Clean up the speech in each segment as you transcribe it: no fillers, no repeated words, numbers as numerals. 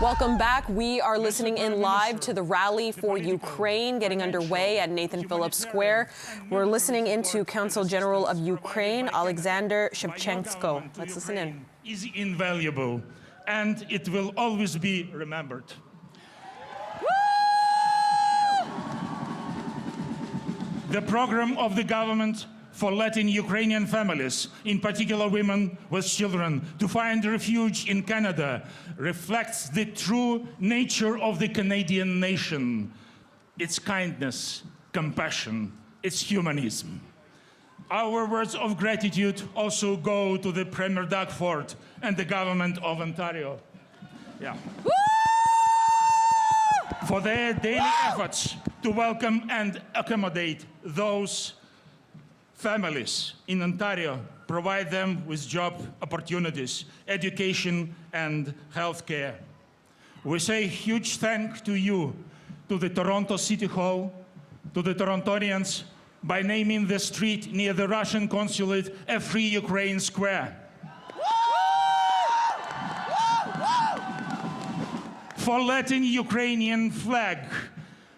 Welcome back. We are listening in live to the rally for Ukraine getting underway at Nathan Phillips Square. We're listening into Counsel General of Ukraine, Alexander Shevchenko. Let's listen in. Is invaluable, and it will always be remembered. The program of the government for letting Ukrainian families, in particular women with children, to find refuge in Canada reflects the true nature of the Canadian nation, its kindness, compassion, its humanism. Our words of gratitude also go to the Premier Doug Ford and the government of Ontario. For their daily efforts to welcome and accommodate those families in Ontario, provide them with job opportunities, education, and health care. We say huge thanks to you, to the Toronto City Hall, to the Torontonians, by naming the street near the Russian consulate a Free Ukraine Square. For letting Ukrainian flag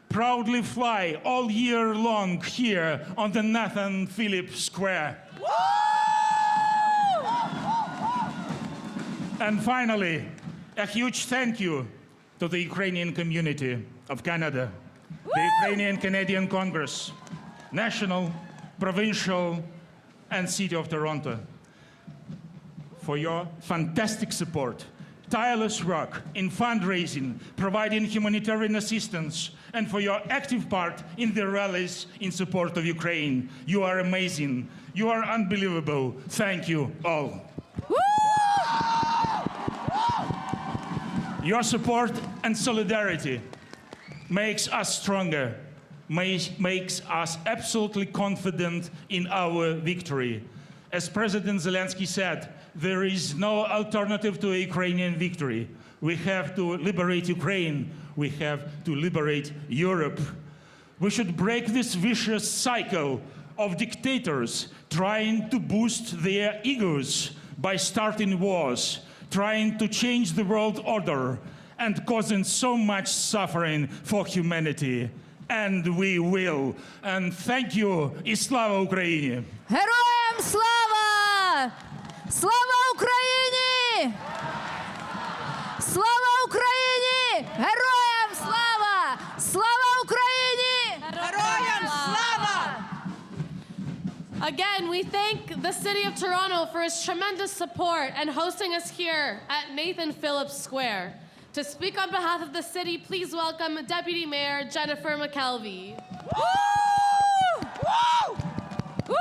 proudly fly all year long here on the Nathan Phillips Square. And finally, a huge thank you to the Ukrainian community of Canada, the Ukrainian Canadian Congress, National, Provincial, and City of Toronto, for your fantastic support, tireless work in fundraising, providing humanitarian assistance, and for your active part in the rallies in support of Ukraine. You are amazing. You are unbelievable. Thank you all. Your support and solidarity makes us stronger, makes us absolutely confident in our victory. As President Zelensky said, there is no alternative to a Ukrainian victory. We have to liberate Ukraine. We have to liberate Europe. We should break this vicious cycle of dictators trying to boost their egos by starting wars, trying to change the world order, and causing so much suffering for humanity. And we will. And thank you. І слава Україні! Героям слава! Слава Україні! Слава Україні! Героям слава! Слава Україні! Героям слава! Again, we thank the City of Toronto for its tremendous support and hosting us here at Nathan Phillips Square. To speak on behalf of the city, please welcome Deputy Mayor Jennifer McKelvey. Woo! Woo! Woo!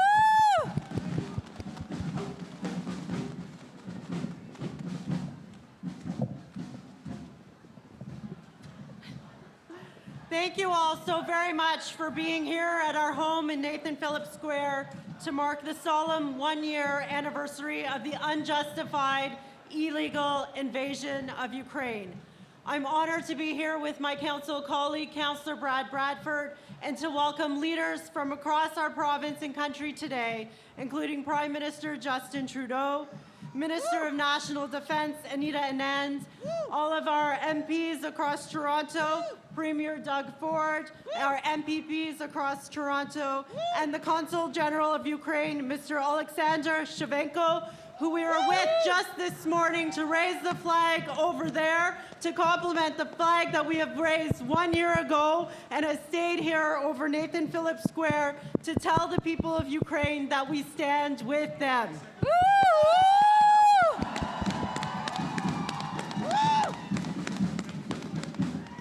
Thank you all so very much for being here at our home in Nathan Phillips Square to mark the solemn one-year anniversary of the unjustified, illegal invasion of Ukraine. I'm honored to be here with my council colleague, Councillor Brad Bradford, and to welcome leaders from across our province and country today, including Prime Minister Justin Trudeau, Minister of National Defence Anita Anand, all of our MPs across Toronto, Premier Doug Ford, our MPPs across Toronto, and the Consul General of Ukraine, Mr. Alexander Shevchenko, who we were with just this morning to raise the flag over there to complement the flag that we have raised 1 year ago and has stayed here over Nathan Phillips Square to tell the people of Ukraine that we stand with them.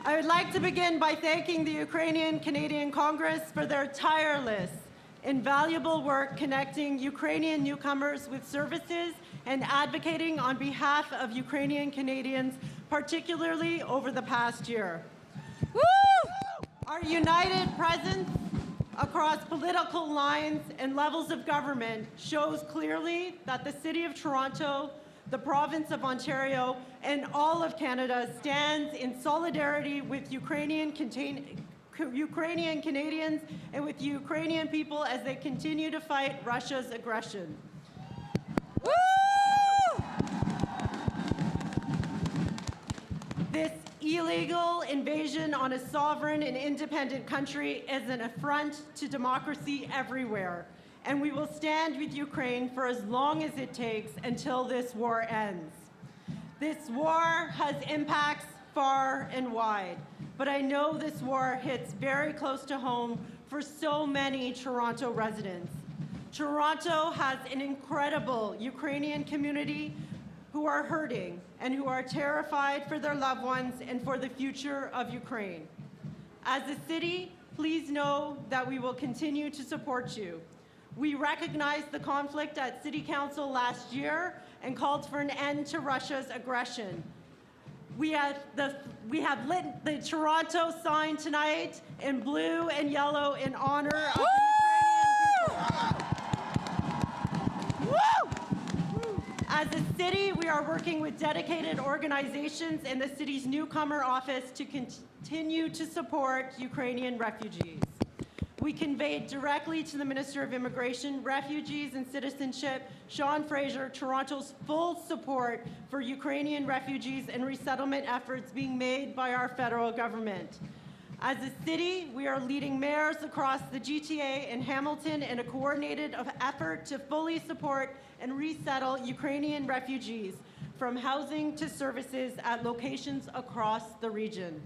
I would like to begin by thanking the Ukrainian Canadian Congress for their tireless, invaluable work connecting Ukrainian newcomers with services and advocating on behalf of Ukrainian Canadians, particularly over the past year. Our united presence across political lines and levels of government shows clearly that the City of Toronto, the Province of Ontario, and all of Canada stands in solidarity with Ukrainian Canadians and with Ukrainian people as they continue to fight Russia's aggression. This illegal invasion on a sovereign and independent country is an affront to democracy everywhere, and we will stand with Ukraine for as long as it takes until this war ends. This war has impacts far and wide, but I know this war hits very close to home for so many Toronto residents. Toronto has an incredible Ukrainian community who are hurting and who are terrified for their loved ones and for the future of Ukraine. As a city, please know that we will continue to support you. We recognized the conflict at City Council last year and called for an end to Russia's aggression. We have lit the Toronto sign tonight in blue and yellow in honor of the Ukrainian people. As a city, we are working with dedicated organizations in the city's newcomer office to continue to support Ukrainian refugees. We conveyed directly to the Minister of Immigration, Refugees and Citizenship, Sean Fraser, Toronto's full support for Ukrainian refugees and resettlement efforts being made by our federal government. As a city, we are leading mayors across the GTA and Hamilton in a coordinated effort to fully support and resettle Ukrainian refugees from housing to services at locations across the region.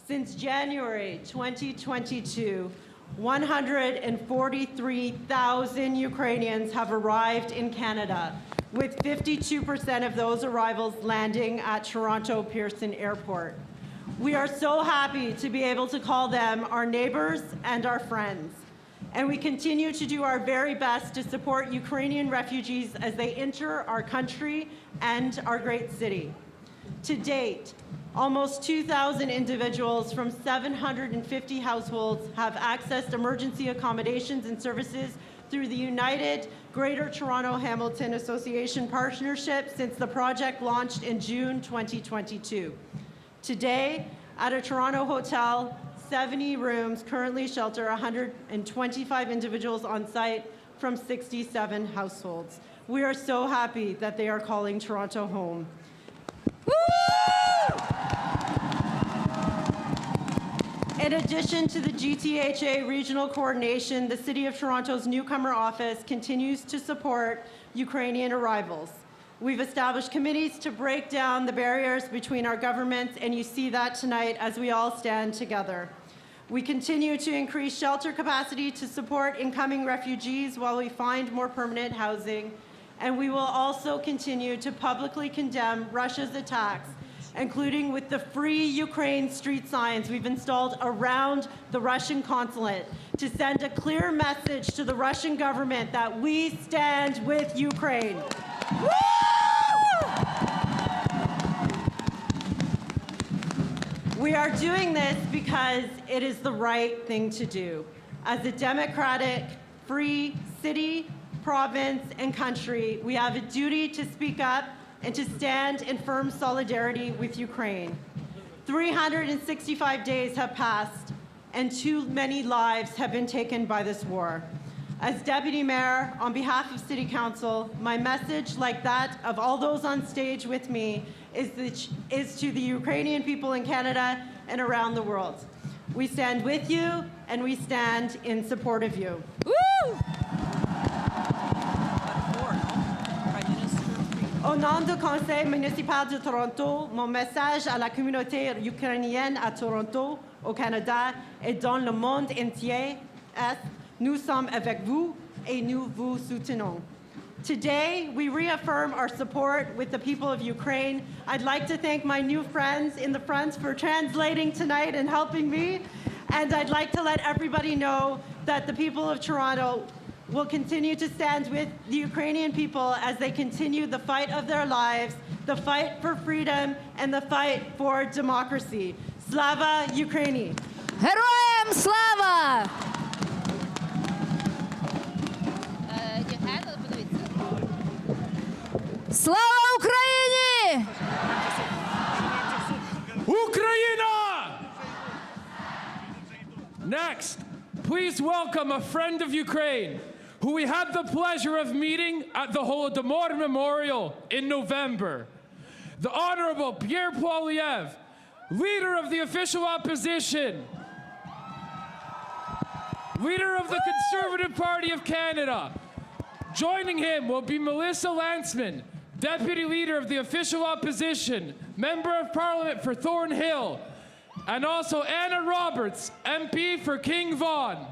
Since January 2022, 143,000 Ukrainians have arrived in Canada, with 52% of those arrivals landing at Toronto Pearson Airport. We are so happy to be able to call them our neighbors and our friends. And we continue to do our very best to support Ukrainian refugees as they enter our country and our great city. To date, almost 2,000 individuals from 750 households have accessed emergency accommodations and services through the United Greater Toronto Hamilton Association partnership since the project launched in June 2022. Today, at a Toronto hotel, 70 rooms currently shelter 125 individuals on site from 67 households. We are so happy that they are calling Toronto home. In addition to the GTHA regional coordination, the City of Toronto's newcomer office continues to support Ukrainian arrivals. We've established committees to break down the barriers between our governments, and you see that tonight as we all stand together. We continue to increase shelter capacity to support incoming refugees while we find more permanent housing, and we will also continue to publicly condemn Russia's attacks, including with the Free Ukraine street signs we've installed around the Russian consulate to send a clear message to the Russian government that we stand with Ukraine. Woo! We are doing this because it is the right thing to do. As a democratic, free city, province, and country, we have a duty to speak up and to stand in firm solidarity with Ukraine. 365 days have passed, and too many lives have been taken by this war. As Deputy Mayor, on behalf of City Council, my message, like that of all those on stage with me, is to the Ukrainian people in Canada and around the world. We stand with you, and we stand in support of you. Woo! Au nom du Conseil municipal de Toronto, mon message à la communauté ukrainienne à Toronto, au Canada et dans le monde entier est: nous sommes avec vous et nous vous soutenons. Today, we reaffirm our support with the people of Ukraine. I'd like to thank my new friends in the front for translating tonight and helping me. And I'd like to let everybody know that the people of Toronto will continue to stand with the Ukrainian people as they continue the fight of their lives, the fight for freedom, and the fight for democracy. Slava Ukraini! Героям слава! Слава Україні! Ukraine! Next, please welcome a friend of Ukraine who we had the pleasure of meeting at the Holodomor Memorial in November. The Honorable Pierre Poilievre, Leader of the official opposition, Leader of the Conservative Party of Canada. Joining him will be Melissa Lantsman, Deputy Leader of the official opposition, Member of Parliament for Thornhill, and also Anna Roberts, MP for King Vaughan.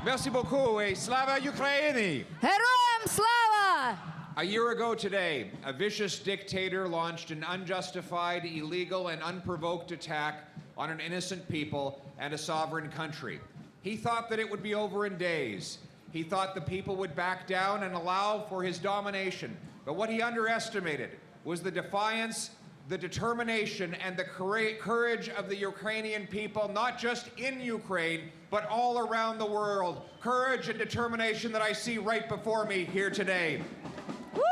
Merci beaucoup et slava Ukraini! Героям слава! A year ago today, a vicious dictator launched an unjustified, illegal, and unprovoked attack on an innocent people and a sovereign country. He thought that it would be over in days. He thought the people would back down and allow for his domination. But what he underestimated was the defiance, the determination, and the courage of the Ukrainian people, not just in Ukraine, but all around the world. Courage and determination that I see right before me here today. Woo!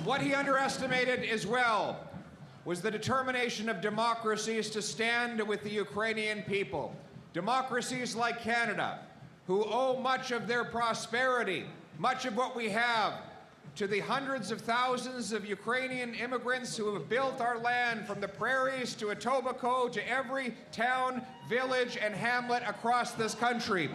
What he underestimated as well was the determination of democracies to stand with the Ukrainian people. Democracies like Canada, who owe much of their prosperity, much of what we have, to the hundreds of thousands of Ukrainian immigrants who have built our land from the prairies to Etobicoke to every town, village, and hamlet across this country.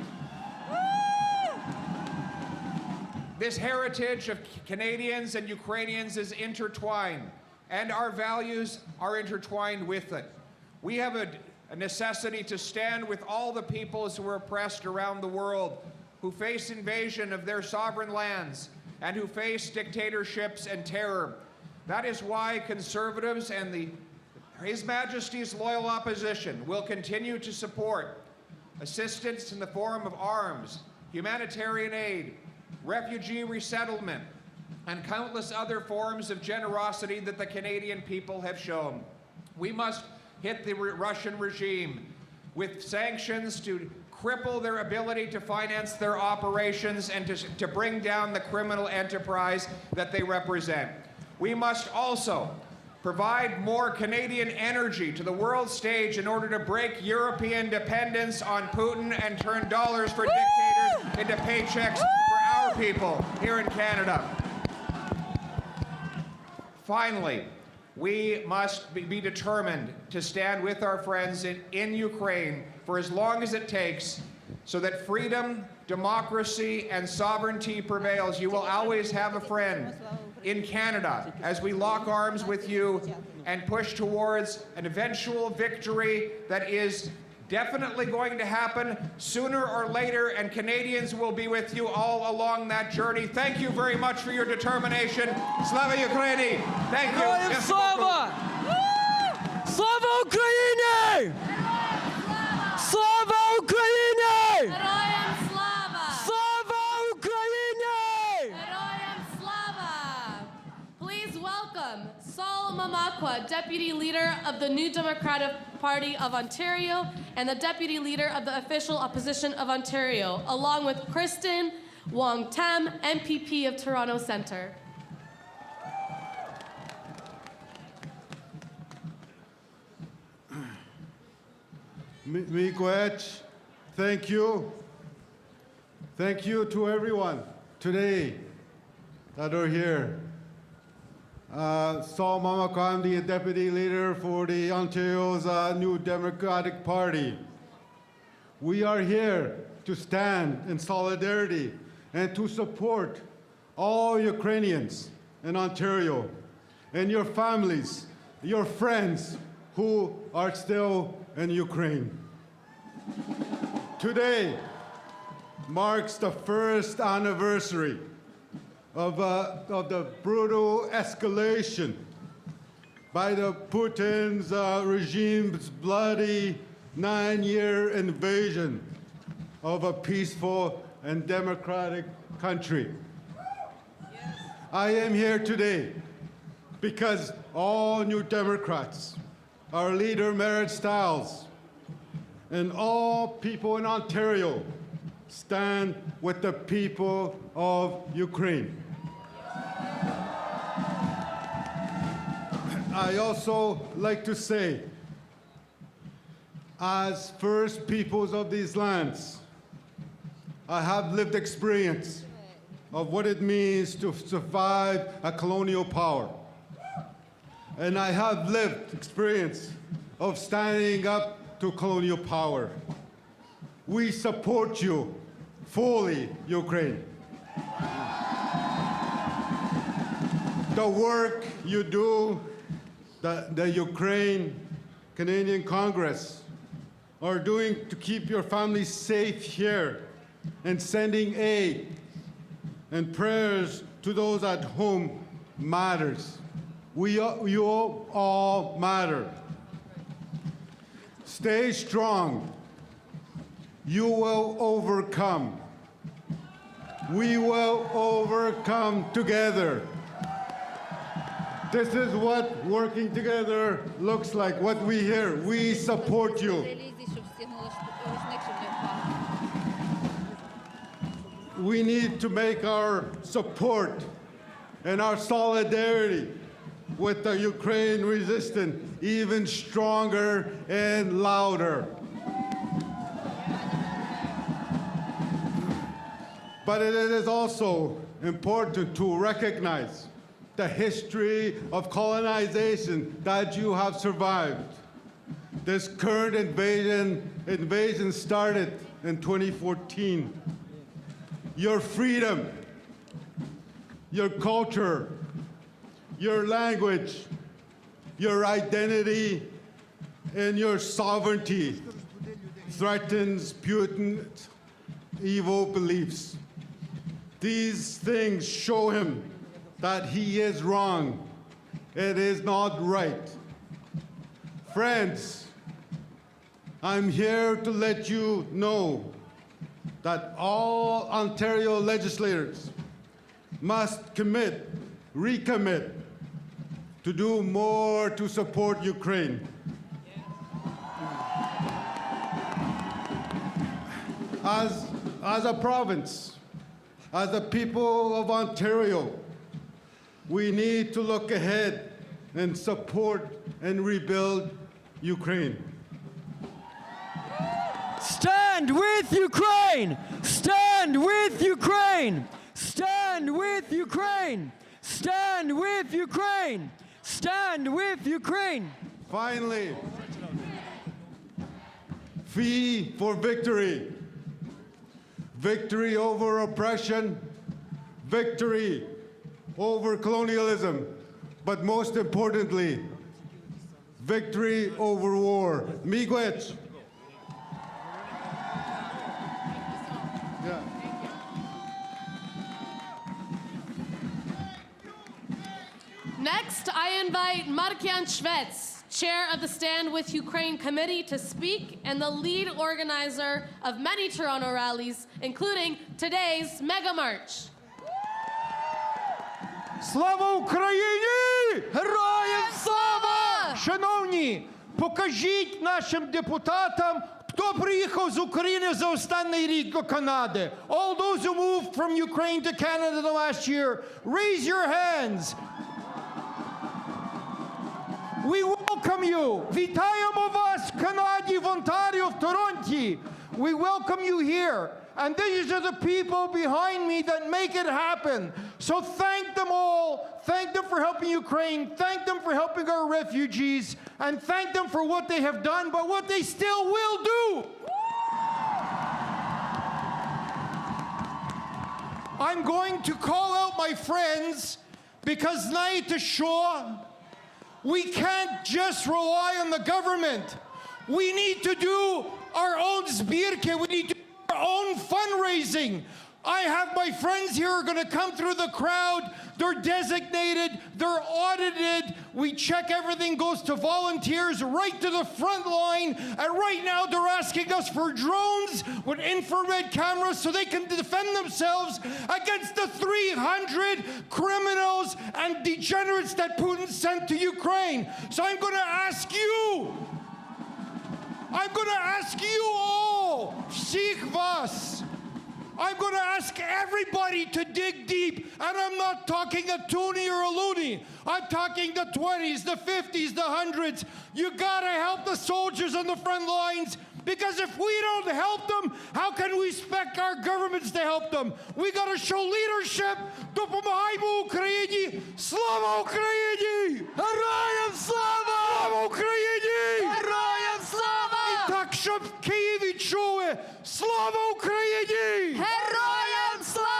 This heritage of Canadians and Ukrainians is intertwined, and our values are intertwined with it. We have a necessity to stand with all the peoples who are oppressed around the world, who face invasion of their sovereign lands, and who face dictatorships and terror. That is why Conservatives and His Majesty's loyal opposition will continue to support assistance in the form of arms, humanitarian aid, refugee resettlement, and countless other forms of generosity that the Canadian people have shown. We must hit the Russian regime with sanctions to cripple their ability to finance their operations and to bring down the criminal enterprise that they represent. We must also provide more Canadian energy to the world stage in order to break European dependence on Putin and turn dollars for dictators into paychecks for our people here in Canada. Finally, we must be determined to stand with our friends in Ukraine for as long as it takes so that freedom, democracy, and sovereignty prevails. You will always have a friend in Canada as we lock arms with you and push towards an eventual victory that is definitely going to happen sooner or later, and Canadians will be with you all along that journey. Thank you very much for your determination. Slava Ukraini! Thank you. Героям слава! Слава Україні! Слава Україні! Героям слава! Слава Україні! Героям slava! Please welcome Saul Mamakwa, Deputy Leader of the New Democratic Party of Ontario and the Deputy Leader of the Official Opposition of Ontario, along with Kristen Wong-Tam, MPP of Toronto Centre. Miigwech, thank you. Thank you to everyone today that are here. Saul Mamakwa, I'm the Deputy Leader for the Ontario's New Democratic Party. We are here to stand in solidarity and to support all Ukrainians in Ontario and your families, your friends who are still in Ukraine. Today marks the first anniversary of the brutal escalation by the Putin's regime's bloody 9-year invasion of a peaceful and democratic country. Yes. I am here today because all New Democrats, our leader Merit Stiles, and all people in Ontario stand with the people of Ukraine. I also like to say, as First Peoples of these lands, I have lived experience of what it means to survive a colonial power. And I have lived experience of standing up to colonial power. We support you fully, Ukraine. The work you do, the Ukraine Canadian Congress are doing to keep your families safe here and sending aid and prayers to those at home matters. You all matter. Stay strong. You will overcome. We will overcome together. This is what working together looks like, what we hear. We support you. We need to make our support and our solidarity with the Ukraine resistance even stronger and louder. But it is also important to recognize the history of colonization that you have survived. This current invasion started in 2014. Your freedom, your culture, your language, your identity, and your sovereignty threatens Putin's evil beliefs. These things show him that he is wrong. It is not right. Friends, I'm here to let you know that all Ontario legislators must recommit to do more to support Ukraine. As a province, as the people of Ontario, we need to look ahead and support and rebuild Ukraine. Stand with Ukraine! Stand with Ukraine! Stand with Ukraine! Stand with Ukraine! Stand with Ukraine! Finally, fee for victory. Victory over oppression, victory over colonialism, but most importantly, victory over war. Miigwech. Yeah. Next, I invite Markian Shvets, chair of the Stand with Ukraine Committee, to speak and the lead organizer of many Toronto rallies, including today's Mega March. Слава Україні! Героям слава! Шановні, покажіть нашим депутатам, хто приїхав з України за останній рік до Канади. All those who moved from Ukraine to Canada the last year, raise your hands. We welcome you. Вітаємо вас в Канаді, в Онтаріо, в Торонті. We welcome you here. And these are the people behind me that make it happen. So thank them all. Thank them for helping Ukraine. Thank them for helping our refugees. And thank them for what they have done, but what they still will do. I'm going to call out my friends because night is short. We can't just rely on the government. We need to do our own zbirke. We need to do our own fundraising. I have my friends here who are going to come through the crowd. They're designated. They're audited. We check everything goes to volunteers right to the front line. And right now they're asking us for drones with infrared cameras so they can defend themselves against the 300 criminals and degenerates that Putin sent to Ukraine. So I'm going to ask you. I'm going to ask you all, всіх вас. I'm going to ask everybody to dig deep, and I'm not talking a toonie or a loony. I'm talking the 20s, the 50s, the 100s. You got to help the soldiers on the front lines. Because if we don't help them, how can we expect our governments to help them? We got to show leadership. Допомагаймо Україні! Слава Україні! Героям слава! Слава Україні! Героям слава! І так, щоб в Києві чули! Слава Україні! Героям слава!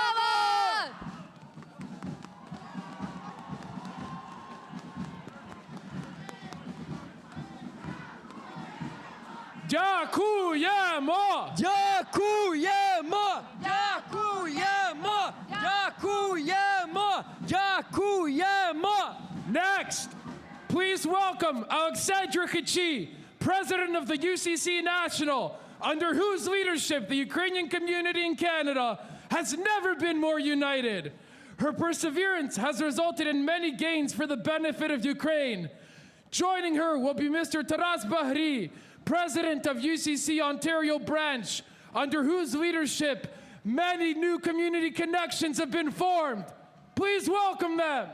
Дякуємо! Дякуємо! Дякуємо! Дякуємо! Дякуємо! Next, please welcome Alexandra Khachi, President of the UCC National, under whose leadership the Ukrainian community in Canada has never been more united. Her perseverance has resulted in many gains for the benefit of Ukraine. Joining her will be Mr. Taras Bahri, President of UCC Ontario Branch, under whose leadership many new community connections have been formed. Please welcome them.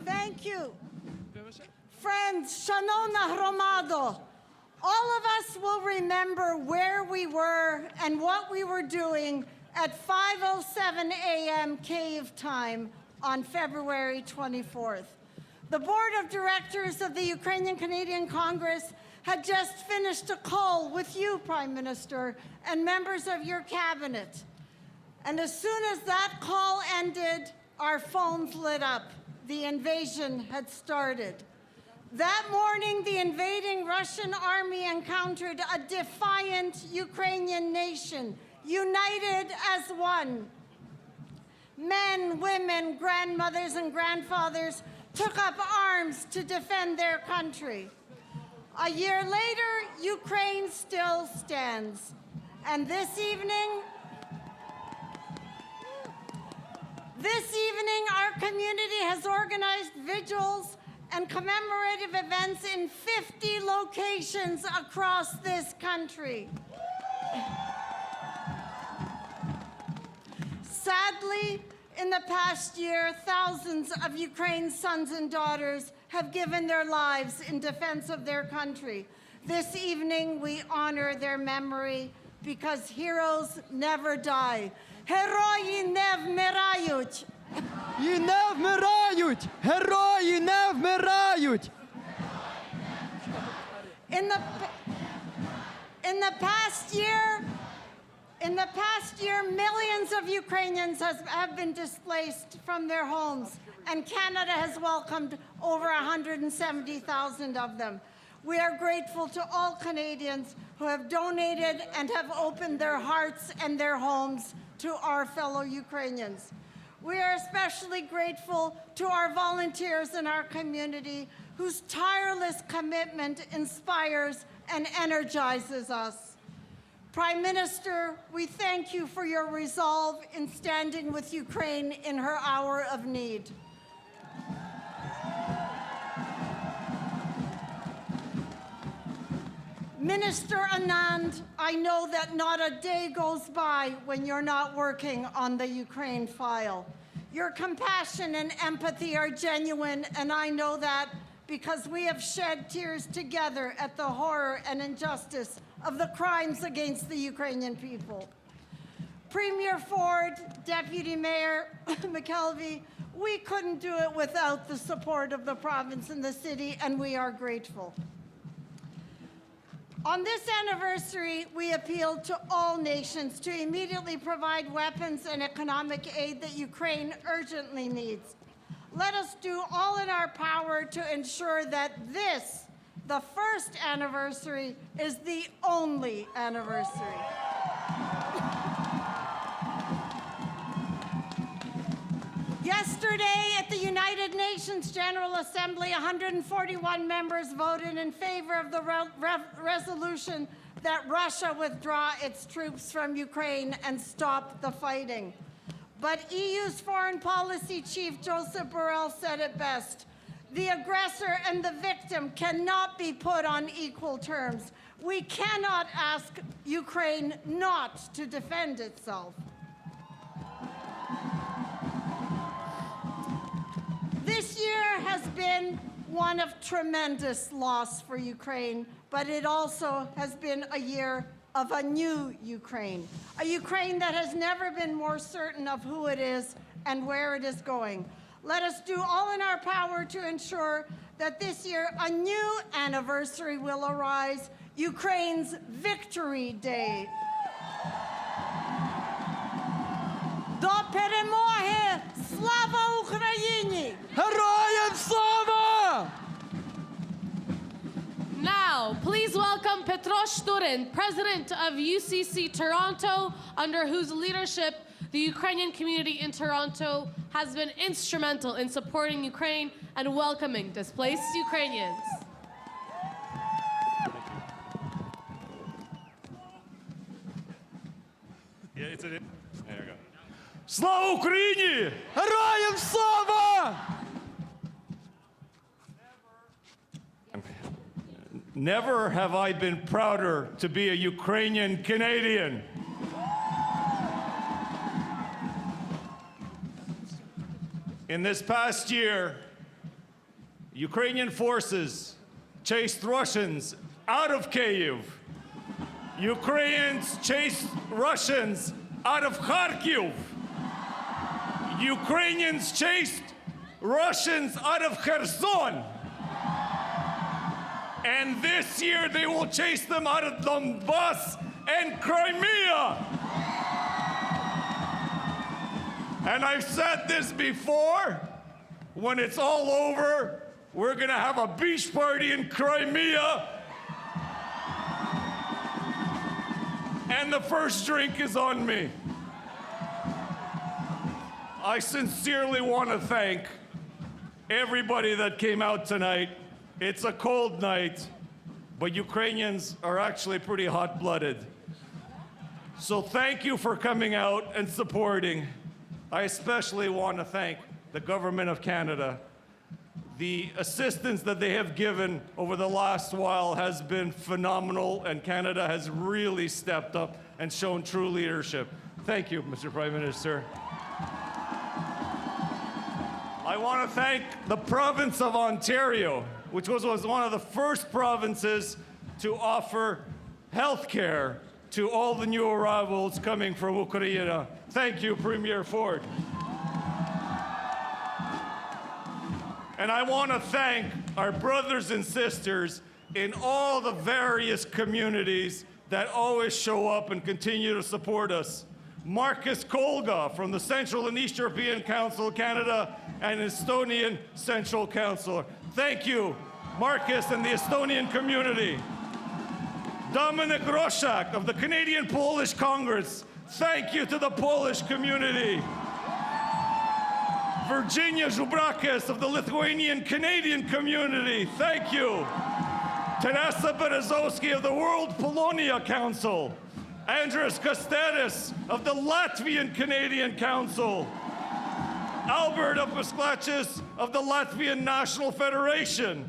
Thank you. Friends, Шановна громадо, all of us will remember where we were and what we were doing at 5:07 a.m. Kyiv time on February 24th. The board of directors of the Ukrainian Canadian Congress had just finished a call with you, Prime Minister, and members of your cabinet. And as soon as that call ended, our phones lit up. The invasion had started. That morning, the invading Russian army encountered a defiant Ukrainian nation, united as one. Men, women, grandmothers, and grandfathers took up arms to defend their country. A year later, Ukraine still stands. And this evening, our community has organized vigils and commemorative events in 50 locations across this country. Sadly, in the past year, thousands of Ukraine's sons and daughters have given their lives in defense of their country. This evening, we honor their memory because heroes never die. Герої не вмирають. І не вмирають! Герої не вмирають! In the past year, millions of Ukrainians have been displaced from their homes, and Canada has welcomed over 170,000 of them. We are grateful to all Canadians who have donated and have opened their hearts and their homes to our fellow Ukrainians. We are especially grateful to our volunteers in our community whose tireless commitment inspires and energizes us. Prime Minister, we thank you for your resolve in standing with Ukraine in her hour of need. Minister Anand, I know that not a day goes by when you're not working on the Ukraine file. Your compassion and empathy are genuine, and I know that because we have shed tears together at the horror and injustice of the crimes against the Ukrainian people. Premier Ford, Deputy Mayor McKelvey, we couldn't do it without the support of the province and the city, and we are grateful. On this anniversary, we appeal to all nations to immediately provide weapons and economic aid that Ukraine urgently needs. Let us do all in our power to ensure that this, the first anniversary, is the only anniversary. Yesterday at the United Nations General Assembly, 141 members voted in favor of the resolution that Russia withdraw its troops from Ukraine and stop the fighting. But EU's foreign policy chief, Joseph Borrell, said it best. The aggressor and the victim cannot be put on equal terms. We cannot ask Ukraine not to defend itself. year has been one of tremendous loss for Ukraine, but it also has been a year of a new Ukraine, a Ukraine that has never been more certain of who it is and where it is going. Let us do all in our power to ensure that this year a new anniversary will arise, Ukraine's Victory Day. До перемоги! Слава Україні! Героям слава! Now, please welcome Petros Turin, President of UCC Toronto, under whose leadership the Ukrainian community in Toronto has been instrumental in supporting Ukraine and welcoming displaced Ukrainians. Yeah, it's there we go. Слава Україні! Героям слава! Never have I been prouder to be a Ukrainian Canadian. In this past year, Ukrainian forces chased Russians out of Kyiv. Ukrainians chased Russians out of Kharkiv. Ukrainians chased Russians out of Kherson. And this year they will chase them out of Donbass and Crimea. And I've said this before, when it's all over, we're gonna have a beach party in Crimea. And the first drink is on me. I sincerely want to thank everybody that came out tonight. It's a cold night, but Ukrainians are actually pretty hot-blooded. So thank you for coming out and supporting. I especially want to thank the Government of Canada. The assistance that they have given over the last while has been phenomenal, and Canada has really stepped up and shown true leadership. Thank you, Mr. Prime Minister. I want to thank the province of Ontario, which was one of the first provinces to offer health care to all the new arrivals coming from Ukraine. Thank you, Premier Ford. And I want to thank our brothers and sisters in all the various communities that always show up and continue to support us. Marcus Kolga from the Central and East European Council of Canada and Estonian Central Council. Thank you, Marcus and the Estonian community. Dominik Roszak of the Canadian Polish Congress. Thank you to the Polish community. Virginia Zubrakis of the Lithuanian Canadian community. Thank you. Teresa Berezovsky of the World Polonia Council. Andris Kasteris of the Latvian Canadian Council. Albert Apusklachis of the Latvian National Federation.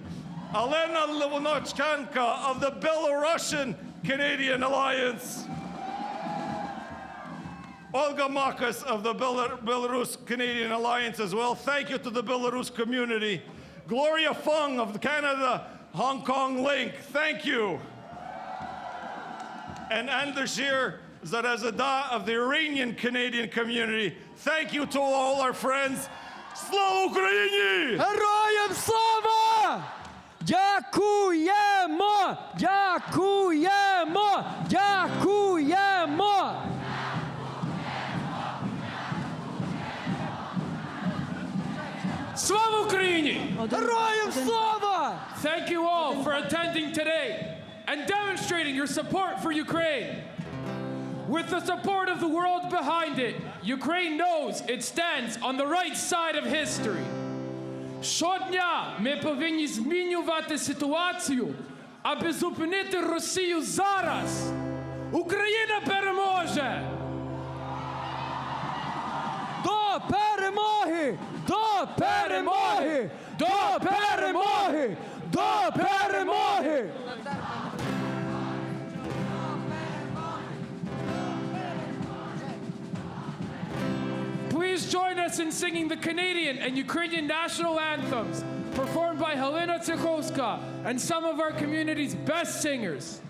Alena Levonochkanka of the Belarusian Canadian Alliance. Olga Makas of the Belarus Canadian Alliance as well. Thank you to the Belarus community. Gloria Fung of the Canada Hong Kong Link. Thank you. And Andrzej Zarazada of the Iranian Canadian community. Thank you to all our friends. Slava Ukraini! Героям слава! Дякуємо! Дякуємо! Дякуємо! Slava Ukraini! Героям слава! Thank you all for attending today and demonstrating your support for Ukraine. With the support of the world behind it, Ukraine knows it stands on the right side of history. Щодня ми повинні змінювати ситуацію, аби зупинити Росію зараз. Україна переможе! До перемоги! До перемоги! До перемоги! До перемоги! Please join us us in singing the Canadian and Ukrainian national anthems, performed by Helena Tsikowska and some of our community's best singers.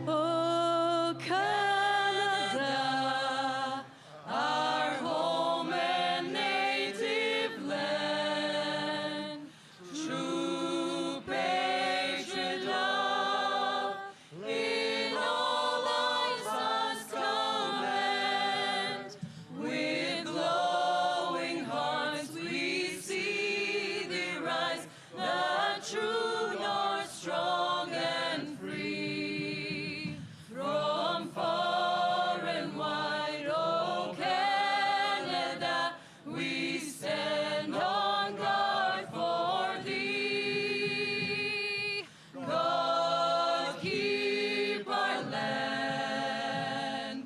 Oh, Canada, our home and native land, true patriot love in all lives must command. With glowing hearts we see thee rise, the true north, strong and free. From far and wide, oh Canada, we stand on guard for thee. God keep our land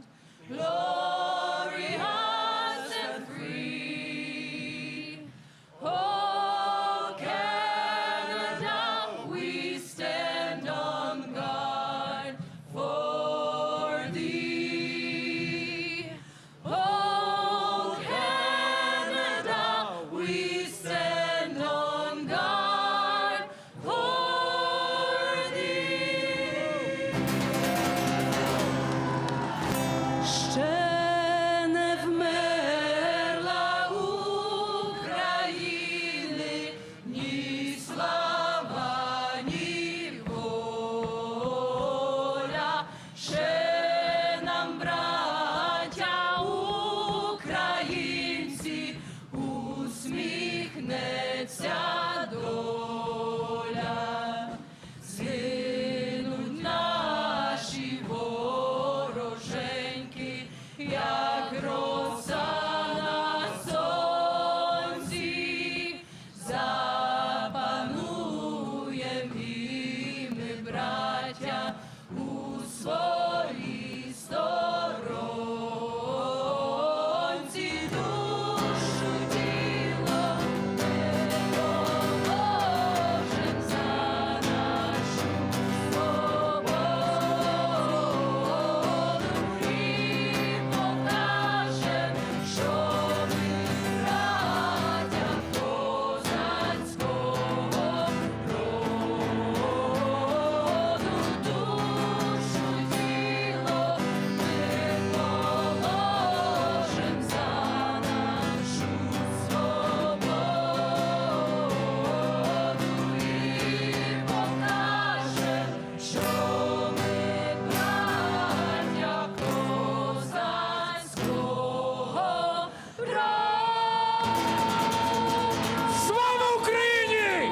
glorious and free. Oh Canada, we stand on guard for thee. Oh Canada, we stand on guard for thee. Ще не вмерла України ні слава, ні воля. Ще нам, браття українці, усміхнеться доля. Згинуть наші вороженьки, як роса на сонці. Запануєм і ми, браття, у своїй сторонці. Душу, тіло не положим за нашу свободу і покажем, що ми браття козацького роду. Душу, тіло ми положим за нашу свободу і покажем, що ми браття козацького роду. Слава Україні!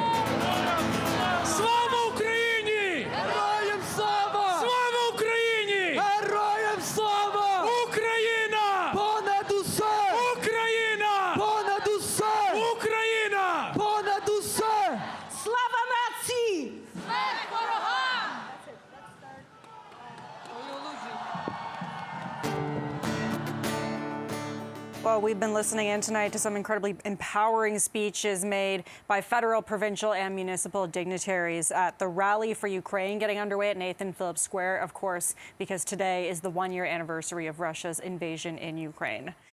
Слава Україні! Героям слава! Слава Україні! Героям слава! Україна! Понад усе! Україна! Понад усе! Україна! Понад усе! Слава нації! Смерть ворогам! Well, we've been listening in tonight to some incredibly empowering speeches made by federal, provincial, and municipal dignitaries at the Rally for Ukraine getting underway at Nathan Phillips Square, of course, because today is the one-year anniversary of Russia's invasion in Ukraine.